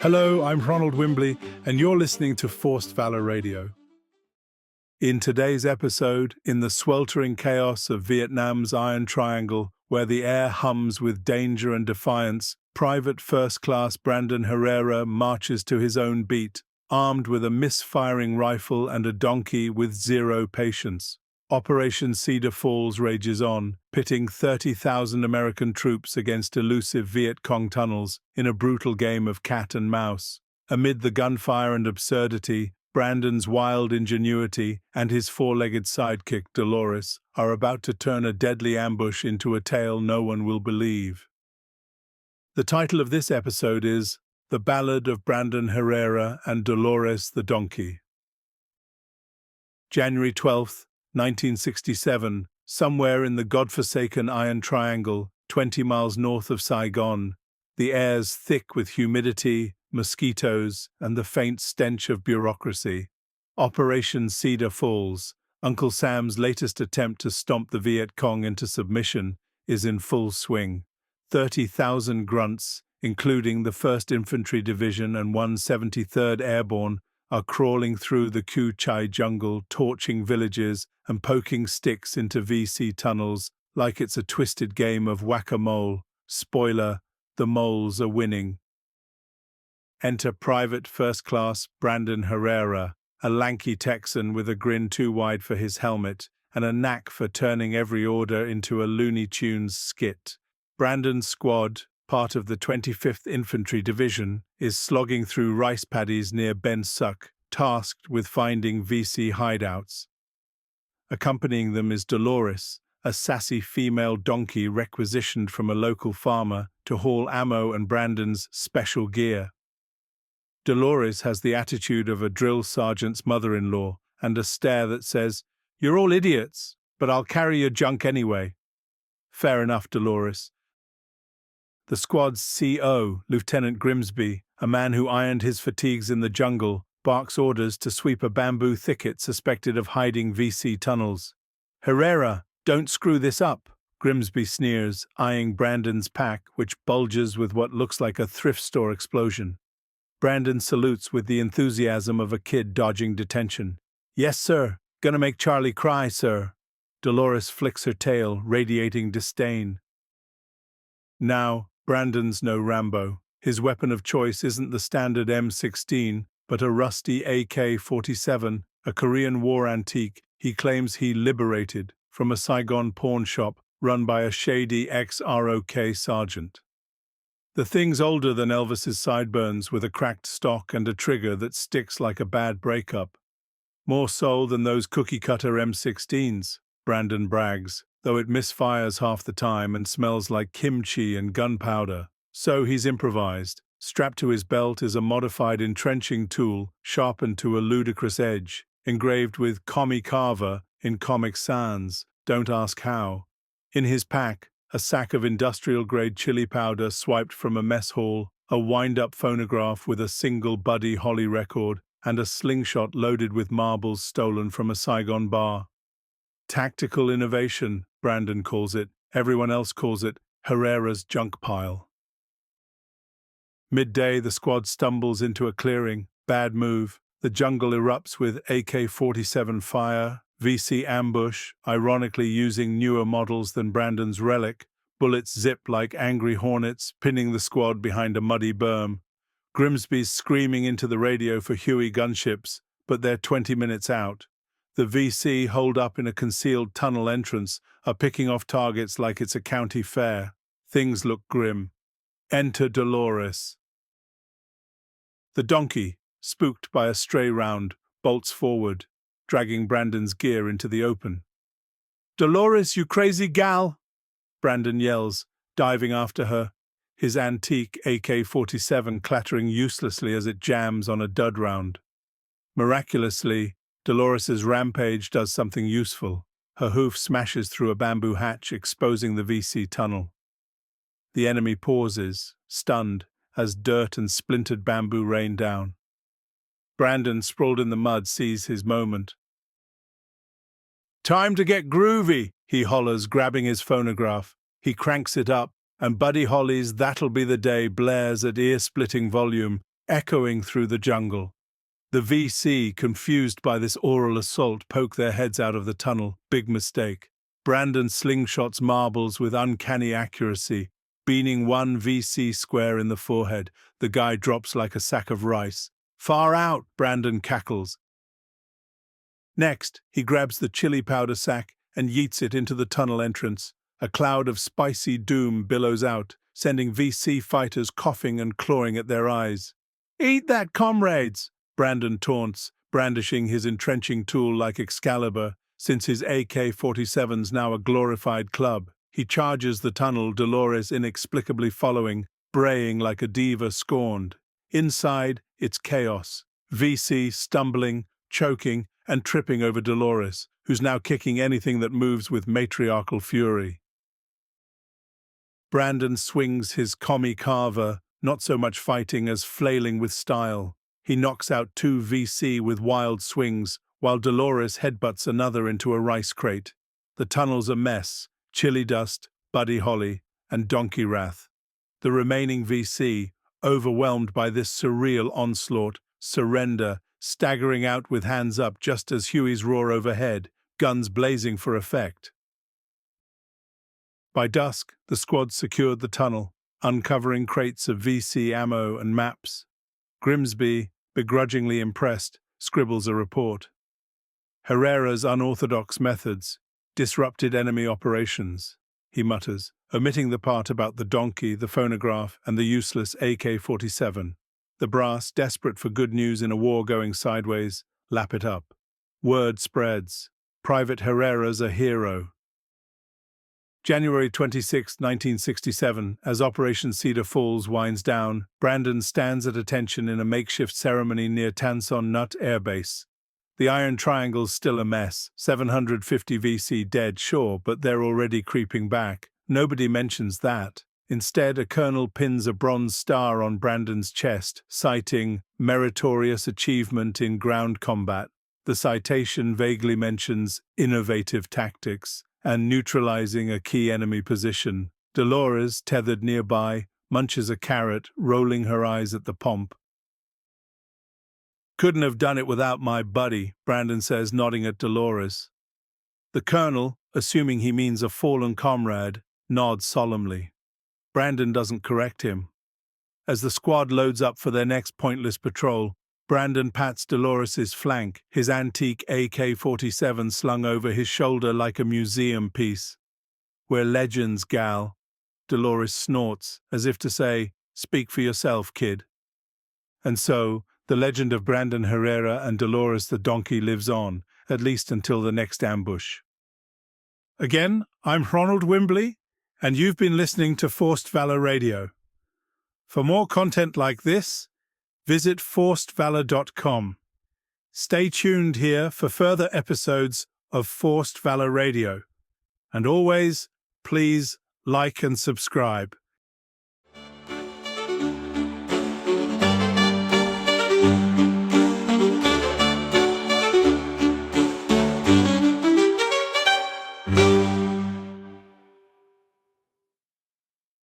Hello, I'm Ronald Wimbley, and you're listening to Forced Valor Radio. In today's episode, in the sweltering chaos of Vietnam's Iron Triangle, where the air hums with danger and defiance, Private First Class Brandon Herrera marches to his own beat, armed with a misfiring rifle and a donkey with zero patience. Operation Cedar Falls rages on, pitting 30,000 American troops against elusive Viet Cong tunnels in a brutal game of cat and mouse. Amid the gunfire and absurdity, Brandon's wild ingenuity and his four-legged sidekick, Dolores, are about to turn a deadly ambush into a tale no one will believe. The title of this episode is The Ballad of Brandon Herrera and Dolores the Donkey. January 12th, 1967, somewhere in the godforsaken Iron Triangle, 20 miles north of Saigon, the air's thick with humidity, mosquitoes, and the faint stench of bureaucracy. Operation Cedar Falls, Uncle Sam's latest attempt to stomp the Viet Cong into submission, is in full swing. 30,000 grunts, including the 1st Infantry Division and 173rd Airborne, are crawling through the Cu Chai jungle, torching villages and poking sticks into VC tunnels like it's a twisted game of whack-a-mole. Spoiler, the moles are winning. Enter Private First Class Brandon Herrera, a lanky Texan with a grin too wide for his helmet and a knack for turning every order into a Looney Tunes skit. Brandon's squad, part of the 25th Infantry Division, is slogging through rice paddies near Ben Suc, tasked with finding VC hideouts. Accompanying them is Dolores, a sassy female donkey requisitioned from a local farmer to haul ammo and Brandon's special gear. Dolores has the attitude of a drill sergeant's mother-in-law and a stare that says, "You're all idiots, but I'll carry your junk anyway." Fair enough, Dolores. The squad's CO, Lieutenant Grimsby, a man who ironed his fatigues in the jungle, barks orders to sweep a bamboo thicket suspected of hiding VC tunnels. "Herrera, don't screw this up," Grimsby sneers, eyeing Brandon's pack, which bulges with what looks like a thrift store explosion. Brandon salutes with the enthusiasm of a kid dodging detention. "Yes, sir. Gonna make Charlie cry, sir." Dolores flicks her tail, radiating disdain. Now, Brandon's no Rambo. His weapon of choice isn't the standard M16, but a rusty AK-47, a Korean War antique he claims he liberated from a Saigon pawn shop run by a shady ex-ROK sergeant. The thing's older than Elvis's sideburns, with a cracked stock and a trigger that sticks like a bad breakup. More so than those cookie-cutter M16s, Brandon brags, though it misfires half the time and smells like kimchi and gunpowder. So he's improvised. Strapped to his belt is a modified entrenching tool, sharpened to a ludicrous edge, engraved with Commie Carver in Comic Sans, don't ask how. In his pack, a sack of industrial-grade chili powder swiped from a mess hall, a wind-up phonograph with a single Buddy Holly record, and a slingshot loaded with marbles stolen from a Saigon bar. Tactical innovation, Brandon calls it. Everyone else calls it Herrera's junk pile. Midday, the squad stumbles into a clearing. Bad move. The jungle erupts with AK-47 fire, VC ambush, ironically using newer models than Brandon's relic. Bullets zip like angry hornets, pinning the squad behind a muddy berm. Grimsby's screaming into the radio for Huey gunships, but they're 20 minutes out. The VC, holed up in a concealed tunnel entrance, are picking off targets like it's a county fair. Things look grim. Enter Dolores. The donkey, spooked by a stray round, bolts forward, dragging Brandon's gear into the open. "Dolores, you crazy gal!" Brandon yells, diving after her, his antique AK-47 clattering uselessly as it jams on a dud round. Miraculously, Dolores's rampage does something useful. Her hoof smashes through a bamboo hatch, exposing the VC tunnel. The enemy pauses, stunned, as dirt and splintered bamboo rain down. Brandon, sprawled in the mud, sees his moment. "Time to get groovy," he hollers, grabbing his phonograph. He cranks it up, and Buddy Holly's "That'll Be the Day" blares at ear-splitting volume, echoing through the jungle. The VC, confused by this oral assault, poke their heads out of the tunnel. Big mistake. Brandon slingshots marbles with uncanny accuracy, beaning one VC square in the forehead. The guy drops like a sack of rice. Far out, Brandon cackles. Next, he grabs the chili powder sack and yeets it into the tunnel entrance. A cloud of spicy doom billows out, sending VC fighters coughing and clawing at their eyes. "Eat that, comrades!" Brandon taunts, brandishing his entrenching tool like Excalibur. Since his AK-47's now a glorified club, he charges the tunnel, Dolores inexplicably following, braying like a diva scorned. Inside, it's chaos. VC stumbling, choking, and tripping over Dolores, who's now kicking anything that moves with matriarchal fury. Brandon swings his commie carver, not so much fighting as flailing with style. He knocks out two VC with wild swings, while Dolores headbutts another into a rice crate. The tunnel's a mess: chili dust, Buddy Holly, and donkey wrath. The remaining VC, overwhelmed by this surreal onslaught, surrender, staggering out with hands up just as Hueys roar overhead, guns blazing for effect. By dusk, the squad secured the tunnel, uncovering crates of VC ammo and maps. Grimsby, begrudgingly impressed, scribbles a report. Herrera's unorthodox methods disrupted enemy operations, he mutters, omitting the part about the donkey, the phonograph, and the useless AK-47. The brass, desperate for good news in a war going sideways, lap it up. Word spreads. Private Herrera's a hero. January 26, 1967, as Operation Cedar Falls winds down, Brandon stands at attention in a makeshift ceremony near Tan Son Air Base. The Iron Triangle's still a mess. 750 VC dead, sure, but they're already creeping back. Nobody mentions that. Instead, a colonel pins a bronze star on Brandon's chest, citing meritorious achievement in ground combat. The citation vaguely mentions innovative tactics and neutralizing a key enemy position. Dolores, tethered nearby, munches a carrot, rolling her eyes at the pomp. "Couldn't have done it without my buddy," Brandon says, nodding at Dolores. The colonel, assuming he means a fallen comrade, nods solemnly. Brandon doesn't correct him. As the squad loads up for their next pointless patrol, Brandon pats Dolores's flank, his antique AK-47 slung over his shoulder like a museum piece. "We're legends, gal." Dolores snorts, as if to say, "Speak for yourself, kid." And so, the legend of Brandon Herrera and Dolores the donkey lives on, at least until the next ambush. Again, I'm Ronald Wimbley, and you've been listening to Forced Valor Radio. For more content like this, visit forcedvalor.com. Stay tuned here for further episodes of Forced Valor Radio. And always, please like and subscribe.